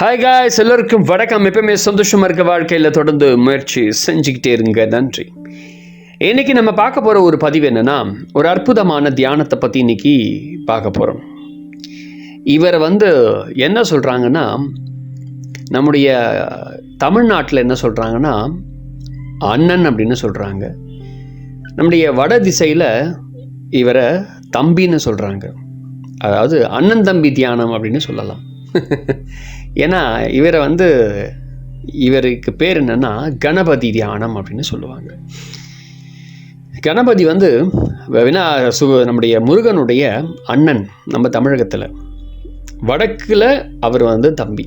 Hi guys, எல்லோருக்கும் வணக்கம். எப்பவுமே சந்தோஷமாக இருக்க வாழ்க்கையில் தொடர்ந்து முயற்சி செஞ்சுக்கிட்டே இருங்க. நன்றி. இன்னைக்கு நம்ம பார்க்க போகிற ஒரு பதிவு என்னன்னா, ஒரு அற்புதமான தியானத்தை பற்றி இன்னைக்கு பார்க்க போகிறோம். இவரை என்ன சொல்கிறாங்கன்னா, நம்முடைய தமிழ்நாட்டில் என்ன சொல்கிறாங்கன்னா அண்ணன் அப்படின்னு சொல்கிறாங்க. நம்முடைய வட திசையில் இவரை தம்பின்னு சொல்கிறாங்க. அதாவது அண்ணன் தம்பி தியானம் அப்படின்னு சொல்லலாம். ஏன்னா இவருக்கு பேர் என்னன்னா கணபதி தியானம் அப்படின்னு சொல்லுவாங்க. கணபதி நம்முடைய முருகனுடைய அண்ணன். நம்ம தமிழகத்தில் வடக்கில் அவர் தம்பி.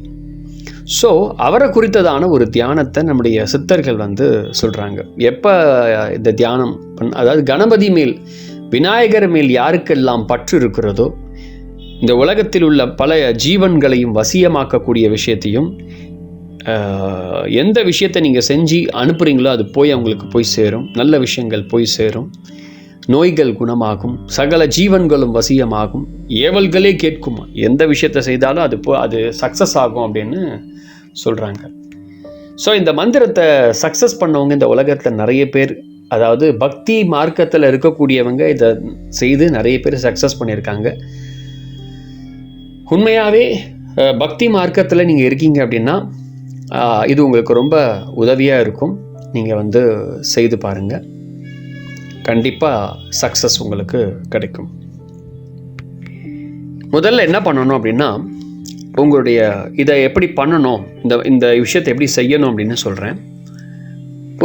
ஸோ அவரை குறித்ததான ஒரு தியானத்தை நம்முடைய சித்தர்கள் சொல்கிறாங்க. எப்போ இந்த தியானம் அதாவது கணபதி மேல், விநாயகர் மேல் யாருக்கெல்லாம் பற்று இருக்கிறதோ, இந்த உலகத்தில் உள்ள பல ஜீவன்களையும் வசியமாக்கக்கூடிய விஷயத்தையும், எந்த விஷயத்தை நீங்கள் செஞ்சு அனுப்புகிறீங்களோ அது போய் அவங்களுக்கு போய் சேரும். நல்ல விஷயங்கள் போய் சேரும். நோய்கள் குணமாகும். சகல ஜீவன்களும் வசியமாகும். ஏவல்களே கேட்குமா. எந்த விஷயத்தை செய்தாலும் அது சக்ஸஸ் ஆகும் அப்படின்னு சொல்கிறாங்க. ஸோ இந்த மந்திரத்தை சக்ஸஸ் பண்ணவங்க இந்த உலகத்தில் நிறைய பேர், அதாவது பக்தி மார்க்கத்தில் இருக்கக்கூடியவங்க இதை செய்து நிறைய பேர் சக்ஸஸ் பண்ணியிருக்காங்க. உண்மையாகவே பக்தி மார்க்கத்தில் நீங்கள் இருக்கீங்க அப்படின்னா இது உங்களுக்கு ரொம்ப உதவியாக இருக்கும். நீங்கள் செய்து பாருங்கள். கண்டிப்பாக சக்ஸஸ் உங்களுக்கு கிடைக்கும். முதல்ல என்ன பண்ணணும் அப்படின்னா, உங்களுடைய இதை எப்படி பண்ணணும், இந்த விஷயத்தை எப்படி செய்யணும் அப்படின்னு சொல்கிறேன்.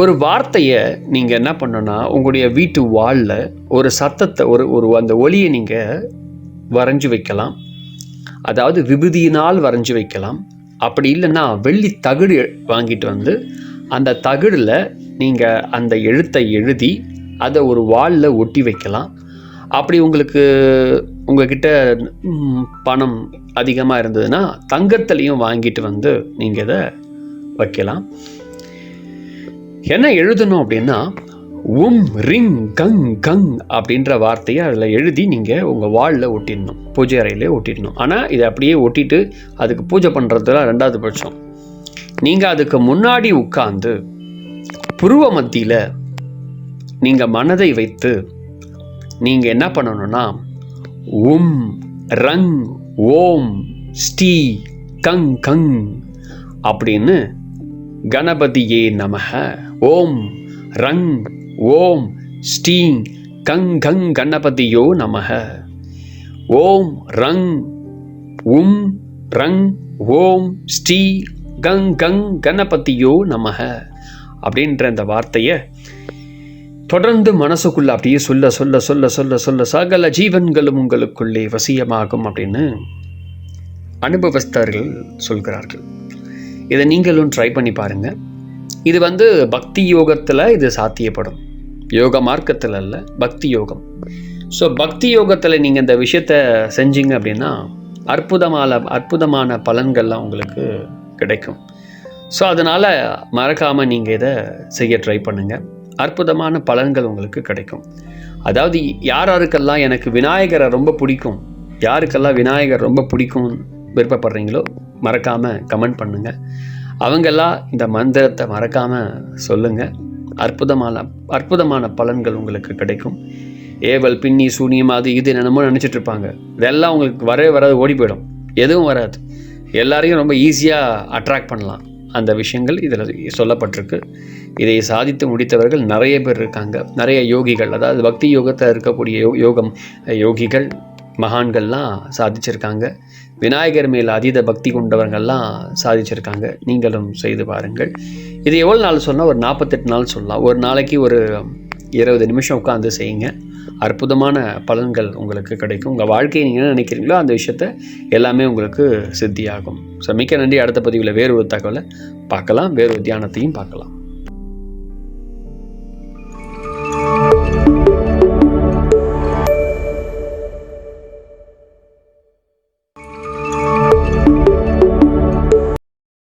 ஒரு வார்த்தையை நீங்கள் என்ன பண்ணணும்னா, உங்களுடைய வீட்டு வாலில் ஒரு சத்தத்தை, ஒரு அந்த ஒலியை நீங்கள் வரைஞ்சி வைக்கலாம். அதாவது விபூதியினால் வரைஞ்சி வைக்கலாம். அப்படி இல்லைன்னா வெள்ளி தகடு வாங்கிட்டு அந்த தகடில் நீங்கள் அந்த எழுத்தை எழுதி அதை ஒரு வாலில் ஒட்டி வைக்கலாம். அப்படி உங்ககிட்ட பணம் அதிகமாக இருந்ததுன்னா தங்கத்துலேயும் வாங்கிட்டு நீங்கள் இதை வைக்கலாம். என்ன எழுதணும் அப்படின்னா, ரிங் கங் கங் அப்படின்ற வார்த்தையை அதில் எழுதி நீங்கள் உங்கள் வாலில் ஒட்டிடணும். பூஜை அறையிலே ஒட்டிடணும். ஆனால் இதை அப்படியே ஒட்டிட்டு அதுக்கு பூஜை பண்ணுறதுலாம் ரெண்டாவது பட்சம். நீங்கள் அதுக்கு முன்னாடி உட்கார்ந்து புருவ மத்தியில் நீங்கள் மனதை வைத்து நீங்கள் என்ன பண்ணணும்னா, ரங் ஓம் ஸ்ரீ கங் கங் அப்படின்னு கணபதியே நமஹ, ஓம் ரங் ஓம் ஸ்ரீ கங் கங் கணபதியோ நமஹ, ஓம் ரங் ரங் ஓம் ஸ்ரீ கங் கங் கணபதியோ நமஹ அப்படின்ற இந்த வார்த்தையை தொடர்ந்து மனசுக்குள்ள அப்படியே சொல்ல சொல்ல சொல்ல சொல்ல சொல்ல சகல ஜீவன்களும் உங்களுக்குள்ளே வசியமாகும் அப்படின்னு அனுபவஸ்தர்கள் சொல்கிறார்கள். இதை நீங்களும் ட்ரை பண்ணி பாருங்கள். இது பக்தி யோகத்தில் இது சாத்தியப்படும். யோக மார்க்கத்தில் அல்ல, பக்தி யோகம். ஸோ பக்தி யோகத்தில் நீங்கள் இந்த விஷயத்தை செஞ்சீங்க அப்படின்னா அற்புதமான பலன்கள்லாம் உங்களுக்கு கிடைக்கும். ஸோ அதனால் மறக்காமல் நீங்கள் இதை செய்ய ட்ரை பண்ணுங்கள். அற்புதமான பலன்கள் உங்களுக்கு கிடைக்கும். அதாவது யாருக்கெல்லாம் எனக்கு விநாயகரை ரொம்ப பிடிக்கும், யாருக்கெல்லாம் விநாயகர் ரொம்ப பிடிக்கும் விருப்பப்படுறீங்களோ மறக்காமல் கமெண்ட் பண்ணுங்கள். அவங்கெல்லாம் இந்த மந்திரத்தை மறக்காமல் சொல்லுங்கள். அற்புதமான பலன்கள் உங்களுக்கு கிடைக்கும். ஏவல் பின்னி சூனியம் அது இது என்னமோ நினச்சிட்டு இருப்பாங்க. இதெல்லாம் உங்களுக்கு வராது, ஓடி போயிடும். எதுவும் வராது. எல்லாரையும் ரொம்ப ஈஸியாக அட்ராக்ட் பண்ணலாம். அந்த விஷயங்கள் இதில் சொல்லப்பட்டிருக்கு. இதை சாதித்து முடித்தவர்கள் நிறைய பேர் இருக்காங்க. நிறைய யோகிகள், அதாவது பக்தி யோகத்தில் இருக்கக்கூடிய யோகிகள் மகான்கள்லாம் சாதிச்சிருக்காங்க. விநாயகர் மேல் அதீத பக்தி கொண்டவர்கள்லாம் சாதிச்சிருக்காங்க. நீங்களும் செய்து பாருங்கள். இது எவ்வளோ நாள் சொன்னால் ஒரு 48 நாள் சொல்லலாம். ஒரு நாளைக்கு ஒரு 20 நிமிஷம் உட்காந்து செய்யுங்க. அற்புதமான பலன்கள் உங்களுக்கு கிடைக்கும். உங்கள் வாழ்க்கையை நீங்கள் என்ன நினைக்கிறீங்களோ அந்த விஷயத்தை எல்லாமே உங்களுக்கு சித்தியாகும். ஸோ மிக்க நன்றி. அடுத்த பதிவில் வேறு ஒரு தகவலை பார்க்கலாம், வேறு ஒரு தியானத்தையும் பார்க்கலாம்.